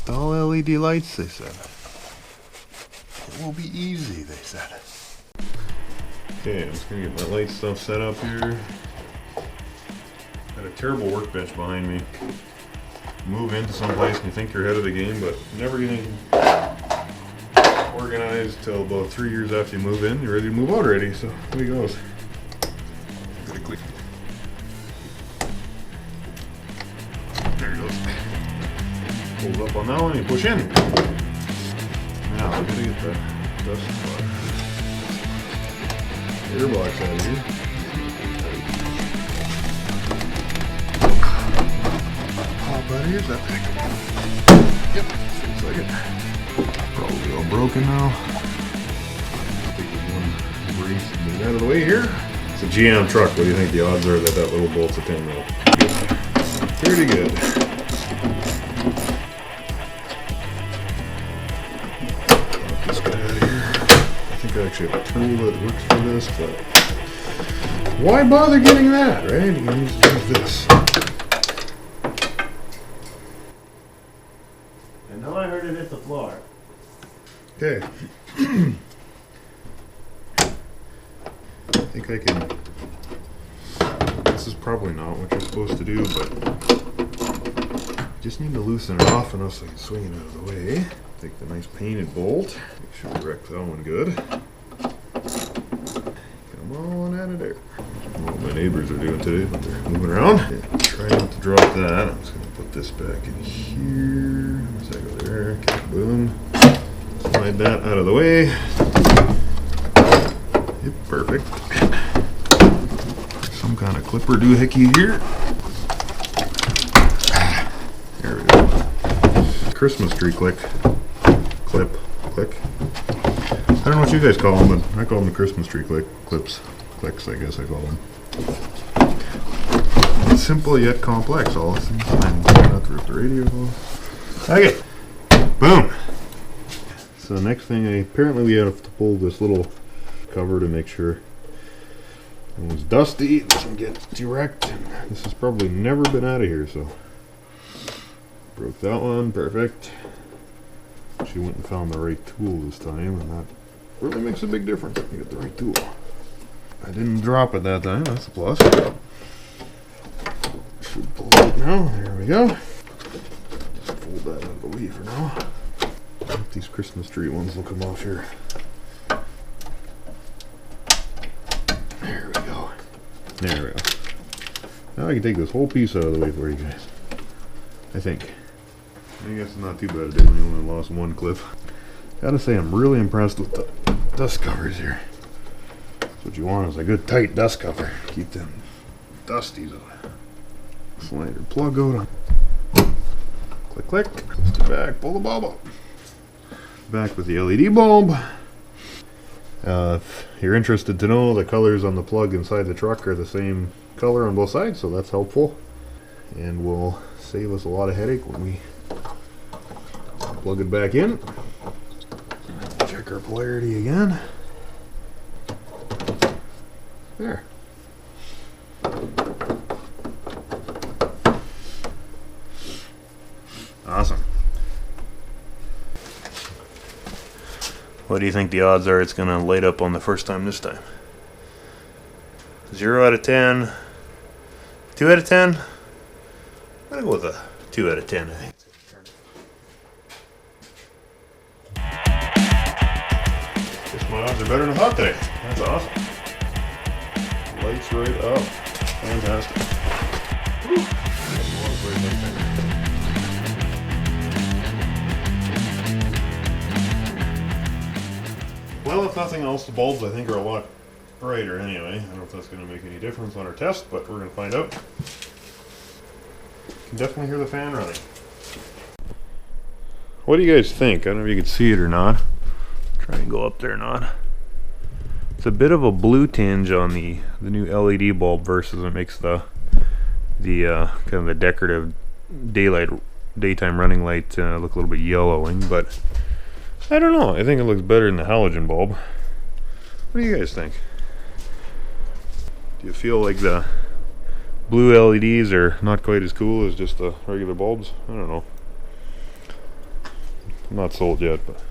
Install LED lights, they said. It will be easy, they said. Okay, I'm just gonna get my light stuff set up here. Got a terrible workbench behind me. Move into some place and you think you're ahead of the game, but never getting organized till about 3 years after you move in. You're ready to move out already, so there he goes. There he goes. Hold up on that one, you push in. Now we're gonna get the dust airbox out of here. Oh, buddy, here's that thing. Yep, seems like it. Probably all broken now. Take this one brace and get it out of the way here. It's a GM truck. What do you think the odds are that that little bolt's a 10 mil? Pretty good. Pop this guy out of here. I think I actually have a tool that works for this, but why bother getting that, right? You can just use this. And now I heard it hit the floor. Okay. I think I can. This is probably not what you're supposed to do, but just need to loosen it off enough so I can swing it out of the way. Take the nice painted bolt. Make sure we wreck that one good. Come on out of there. What my neighbors are doing today, but they're moving around. Yeah, try not to drop that. I'm just going to put this back in here. So I go there. Okay, boom. Slide that out of the way. Yep, perfect. Some kind of clipper doohickey here. There we go. Christmas tree clip. I don't know what you guys call them, but I call them the Christmas tree clips. Clicks, I guess I call them. Simple yet complex all at the same time. Not to rip the radio off. Okay. Boom. So next thing, apparently we have to pull this little cover to make sure it was dusty, it doesn't get too wrecked. This has probably never been out of here, so broke that one, perfect. She went and found the right tool this time, and that really makes a big difference if you get the right tool. I didn't drop it that time, that's a plus. Should pull it now, there we go. Just fold that out of the way for now. I think these Christmas tree ones will come off here. There we go. There we go. Now I can take this whole piece out of the way for you guys. I think. I guess it's not too bad today when you only lost one clip. Gotta say I'm really impressed with the dust covers here. That's what you want is a good tight dust cover. Keep them dusties out. Slide your plug out. Click, click. Twist it back. Pull the bulb up. Back with the LED bulb. If you're interested to know, the colors on the plug inside the truck are the same color on both sides, so that's helpful and will save us a lot of headache when we plug it back in. Check our polarity again. There. Awesome. What do you think the odds are it's going to light up on the first time this time? 0 out of 10. 2 out of 10? I'm going to go with a 2 out of 10, I think. Guess my odds are better than I thought today. That's awesome. Lights right up. Fantastic. Woo. Well, if nothing else, the bulbs I think are a lot brighter anyway. I don't know if that's going to make any difference on our test, but we're going to find out. You can definitely hear the fan running. What do you guys think? I don't know if you can see it or not. Try and go up there or not. It's a bit of a blue tinge on the new LED bulb versus it makes the kind of the decorative daytime running light look a little bit yellowing, but I don't know. I think it looks better than the halogen bulb. What do you guys think? Do you feel like the blue LEDs are not quite as cool as just the regular bulbs? I don't know. I'm not sold yet, but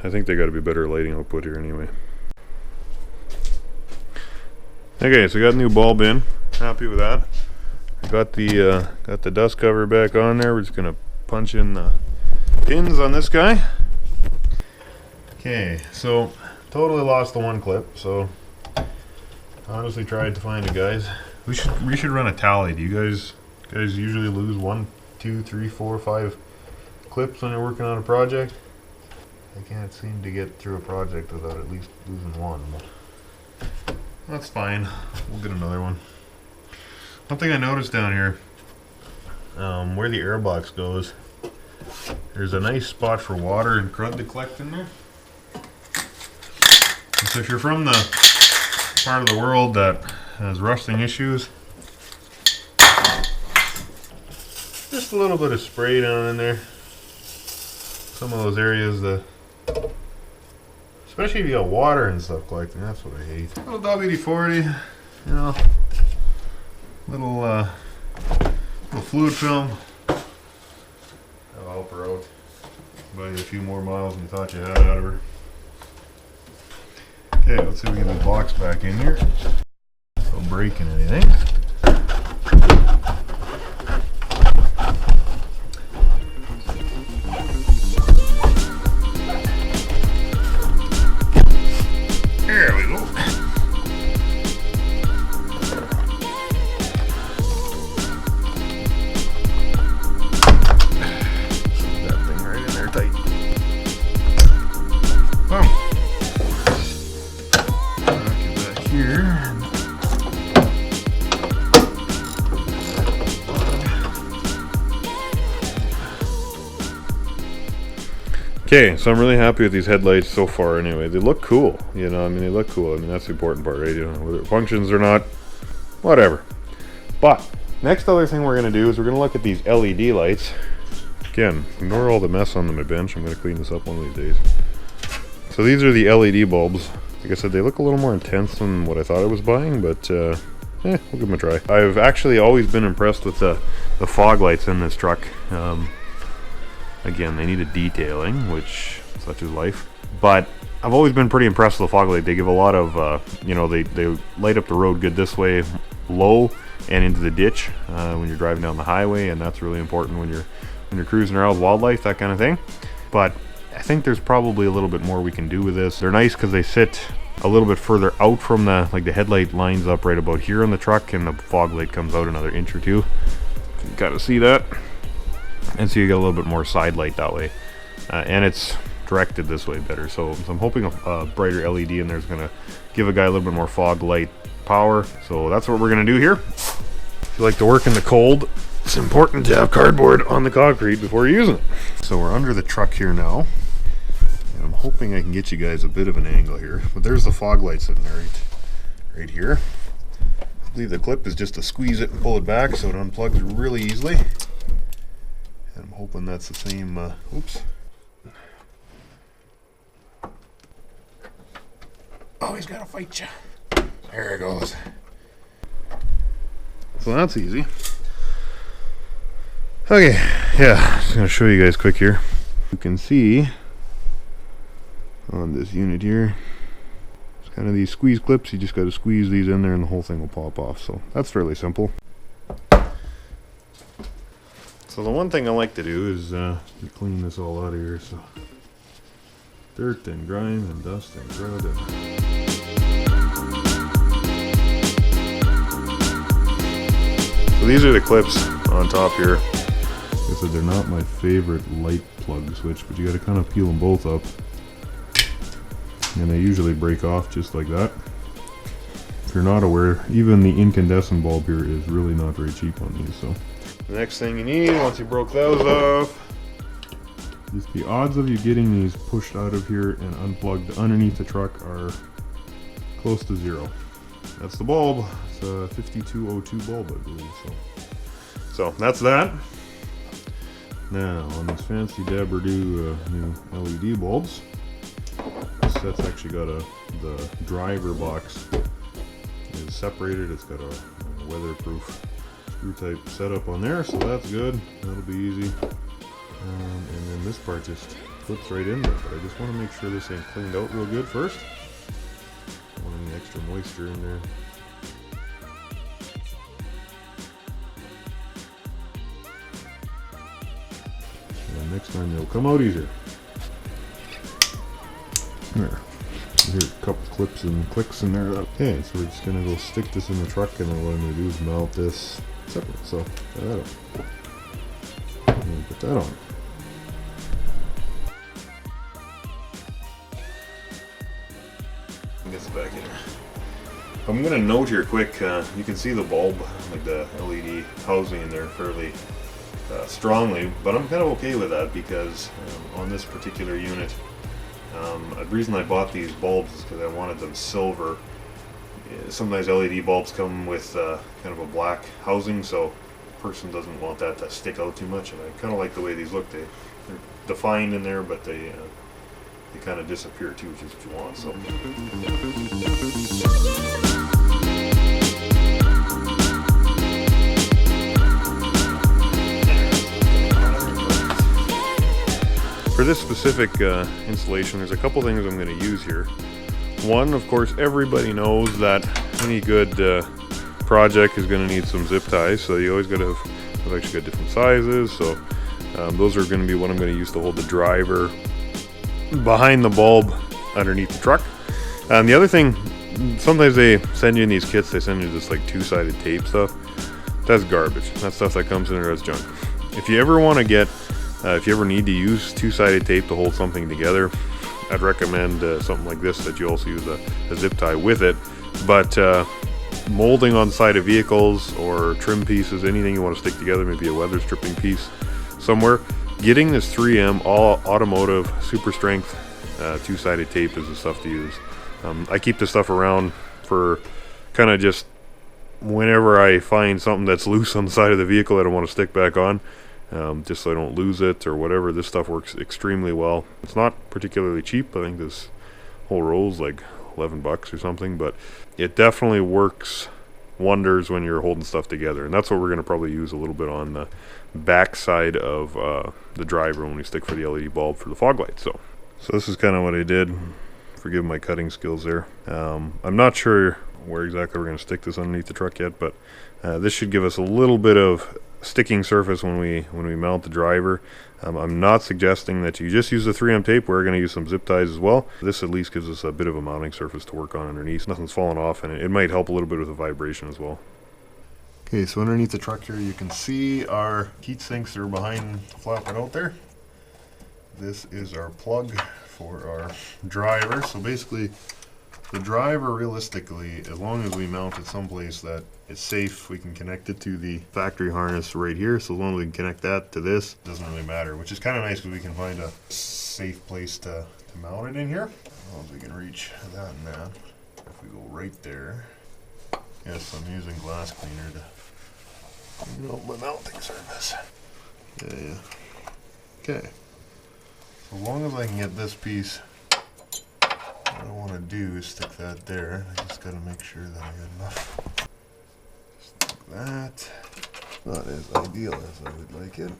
I think they got to be better lighting output here anyway. Okay, so we got a new bulb in. Happy with that. Got the dust cover back on there. We're just gonna punch in the pins on this guy. Okay, so totally lost the one clip. So honestly tried to find it, guys. We should run a tally. Do you guys usually lose 1, 2, 3, 4, 5 clips when you're working on a project? I can't seem to get through a project without at least losing one. That's fine. We'll get another one. One thing I noticed down here, where the air box goes, there's a nice spot for water and crud to collect in there. And so if you're from the part of the world that has rusting issues, just a little bit of spray down in there. Some of those areas that, especially if you got water and stuff collecting, that's what I hate. Little WD-40, you know, little fluid film. That'll help her out. Buy you a few more miles than you thought you had out of her. Okay, let's see if we can get the box back in here. Don't break anything. There we go. That thing right in there tight. Boom. Knock it back here. Okay, so I'm really happy with these headlights so far anyway. They look cool, you know, I mean, they look cool. I mean, that's the important part, right? You know, whether it functions or not, whatever. But, next other thing we're going to do is we're going to look at these LED lights. Again, ignore all the mess on my bench. I'm going to clean this up one of these days. So these are the LED bulbs. Like I said, they look a little more intense than what I thought I was buying, but we'll give them a try. I've actually always been impressed with the fog lights in this truck. Again, they need a detailing, which such is life. But I've always been pretty impressed with the fog light. They give a lot of, you know, they light up the road good this way, low and into the ditch when you're driving down the highway, and that's really important when you're cruising around with wildlife, that kind of thing. But I think there's probably a little bit more we can do with this. They're nice because they sit a little bit further out from the, like the headlight lines up right about here on the truck, and the fog light comes out another inch or two. You can kind of see that. And so you get a little bit more side light that way, and it's directed this way better. So I'm hoping a brighter LED in there is going to give a guy a little bit more fog light power. So that's what we're going to do here. If you like to work in the cold, it's important to have cardboard on the concrete before you're using it. So we're under the truck here now, and I'm hoping I can get you guys a bit of an angle here. But there's the fog light sitting there right here. I believe the clip is just to squeeze it and pull it back so it unplugs really easily. And I'm hoping that's the same, oops. Oh, he's gotta fight you. There it goes. So that's easy. Okay, yeah, just gonna show you guys quick here. You can see on this unit here, it's kind of these squeeze clips. You just gotta squeeze these in there and the whole thing will pop off. So that's fairly simple. So the one thing I like to do is clean this all out of here. So dirt and grime and dust and crud. So these are the clips on top here. Like I said, they're not my favorite light plug switch, but you got to kind of peel them both up, and they usually break off just like that. If you're not aware, even the incandescent bulb here is really not very cheap on these. So the next thing you need, once you broke those off, is the odds of you getting these pushed out of here and unplugged underneath the truck are close to zero. That's the bulb. It's a 5202 bulb, I believe. So that's that. Now, on this fancy Dabber-Do new LED bulbs, this set's actually got the driver box is separated. It's got a weatherproof screw type setup on there, so that's good. That'll be easy. And then this part just clips right in there, but I just want to make sure this ain't cleaned out real good first. Don't want any extra moisture in there. And next time they'll come out easier. There. Here's a couple clips and clicks in there. Okay, so we're just gonna go stick this in the truck, and then what I'm gonna do is mount this separate. So put that on. And put that on. Get this back in. I'm gonna note here quick. You can see the bulb, like the LED housing in there, fairly strongly, but I'm kind of okay with that because on this particular unit. The reason I bought these bulbs is because I wanted them silver. Sometimes LED bulbs come with kind of a black housing, so the person doesn't want that to stick out too much. And I kind of like the way these look. They're defined in there, but they kind of disappear too, which is what you want. So. For this specific installation, there's a couple things I'm going to use here. One, of course, everybody knows that any good project is going to need some zip ties, so you always got to have, I've actually got different sizes, so those are going to be what I'm going to use to hold the driver behind the bulb underneath the truck. And the other thing, sometimes they send you in these kits, they send you this like two-sided tape stuff. That's garbage. That's stuff that comes in there as junk. If you ever want to get if you ever need to use two-sided tape to hold something together, I'd recommend something like this, that you also use a zip tie with it. But molding on the side of vehicles or trim pieces, anything you want to stick together, maybe a weather stripping piece somewhere, getting this 3M all automotive super strength two-sided tape is the stuff to use. I keep this stuff around for kind of just whenever I find something that's loose on the side of the vehicle that I want to stick back on. Just so I don't lose it or whatever. This stuff works extremely well. It's not particularly cheap. I think this whole roll is like 11 bucks or something, but it definitely works wonders when you're holding stuff together. And that's what we're going to probably use a little bit on the back side of the driver when we stick for the LED bulb for the fog light. So this is kind of what I did. Forgive my cutting skills there. I'm not sure where exactly we're going to stick this underneath the truck yet, but this should give us a little bit of sticking surface when we mount the driver. I'm not suggesting that you just use the 3M tape. We're going to use some zip ties as well. This at least gives us a bit of a mounting surface to work on underneath. Nothing's falling off, and it might help a little bit with the vibration as well. Okay, so underneath the truck here you can see our heat sinks are behind flapping out there. This is our plug for our driver. So basically the driver, realistically, as long as we mount it someplace that it's safe, we can connect it to the factory harness right here. So as long as we can connect that to this, it doesn't really matter, which is kind of nice because we can find a safe place to mount it in here. As long as we can reach that and that. If we go right there, yes, I'm using glass cleaner to clean out my mounting surface. Yeah. Okay. So as long as I can get this piece, what I want to do is stick that there. I just got to make sure that I got enough. Just like that. Not as ideal as I would like it.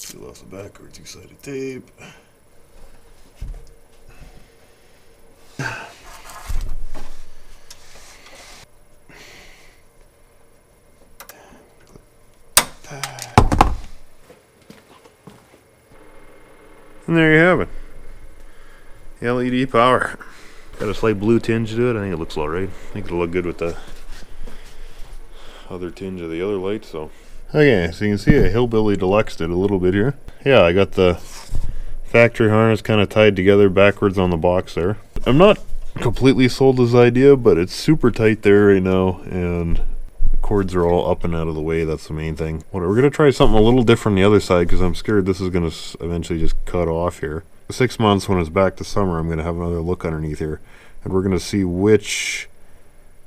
Peel off the back or two-sided tape. And there you have it. LED power. Got a slight blue tinge to it. I think it looks alright. I think it'll look good with the other tinge of the other light. So okay, so you can see a Hillbilly Deluxed it a little bit here. Yeah, I got the factory harness kind of tied together backwards on the box there. I'm not completely sold this idea, but it's super tight there right now, and the cords are all up and out of the way. That's the main thing. We're gonna try something a little different on the other side because I'm scared this is gonna eventually just cut off here. 6 months, when it's back to summer, I'm going to have another look underneath here, and we're going to see which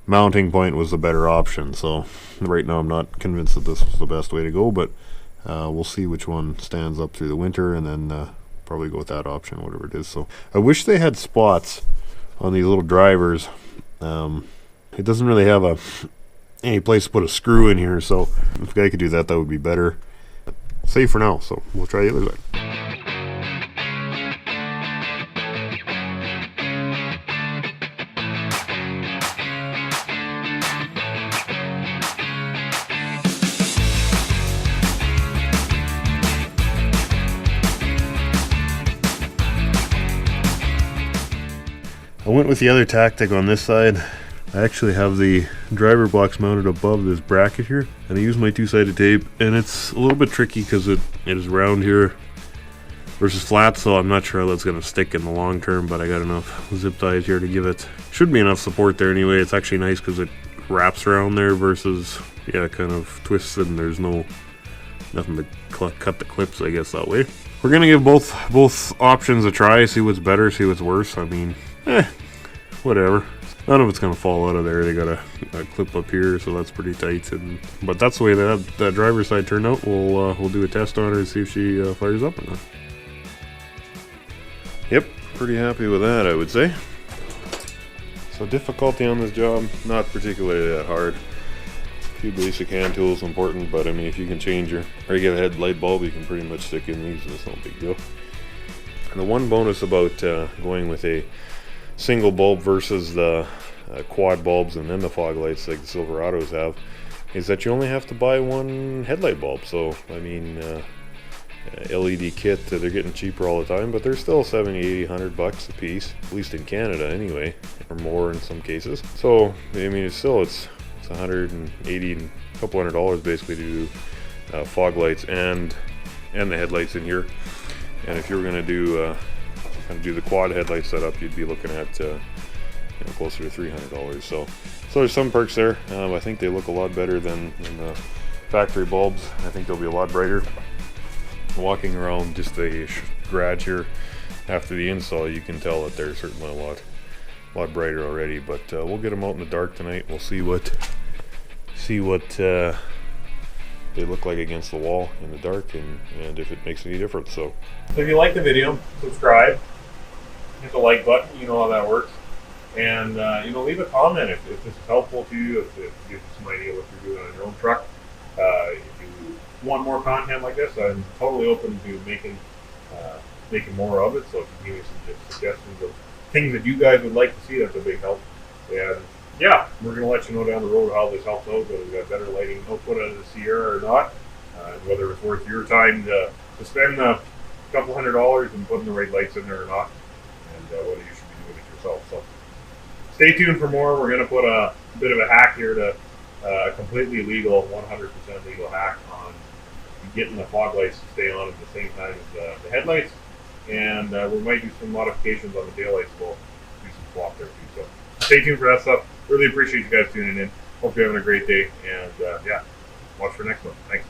mounting point was the better option. So right now I'm not convinced that this was the best way to go, but we'll see which one stands up through the winter, and then probably go with that option, whatever it is. So I wish they had spots on these little drivers. It doesn't really have any place to put a screw in here, so if a guy could do that, that would be better. Safe for now, so we'll try the other side. went with the other tactic on this side. I actually have the driver blocks mounted above this bracket here, and I use my two-sided tape, and it's a little bit tricky because it is round here versus flat, so I'm not sure how that's going to stick in the long term, but I got enough zip ties here to give it, should be enough support there anyway. It's actually nice because it wraps around there versus, yeah, kind of twisted, and there's nothing to cut the clips, I guess, that way. We're going to give both options a try, see what's better, see what's worse. I mean, whatever. None of it's going to fall out of there. They got a clip up here, so that's pretty tight. But that's the way that driver's side turned out. We'll do a test on her and see if she fires up or not. Yep, pretty happy with that, I would say. So difficulty on this job, not particularly that hard. A few basic hand tools important, but I mean, if you can change your regular headlight bulb, you can pretty much stick in these. It's no big deal. And the one bonus about going with a single bulb versus the quad bulbs and then the fog lights like the Silverados have is that you only have to buy one headlight bulb. So I mean, LED kit, they're getting cheaper all the time, but they're still 70, 80, 100 bucks a piece, at least in Canada anyway, or more in some cases. So I mean, it's 180 and a couple $100 basically to do fog lights and the headlights in here. And if you were going to do the quad headlight setup, you'd be looking at closer to $300. So there's some perks there. I think they look a lot better than the factory bulbs. I think they'll be a lot brighter. Walking around just the garage here after the install, you can tell that they're certainly a lot brighter already. But we'll get them out in the dark tonight. We'll see what they look like against the wall in the dark, and if it makes any difference. So if you like the video, subscribe, hit the like button, you know how that works, and leave a comment if this is helpful to you, if it gives you some idea what you're doing on your own truck. If you want more content like this, I'm totally open to making more of it. So if you give me some suggestions of things that you guys would like to see, that's a big help. And yeah, we're going to let you know down the road how this helps out, whether we got better lighting output out of the Sierra or not, whether it's worth your time to spend a couple $100 and putting the right lights in there or not, and whether you should be doing it yourself. So stay tuned for more. We're going to put a bit of a hack here to a completely legal, 100% legal hack on getting the fog lights to stay on at the same time as the headlights, and we might do some modifications on the taillights. We'll do some swap there too. So stay tuned for that stuff. Really appreciate you guys tuning in. Hope you're having a great day, and yeah, watch for next one. Thanks.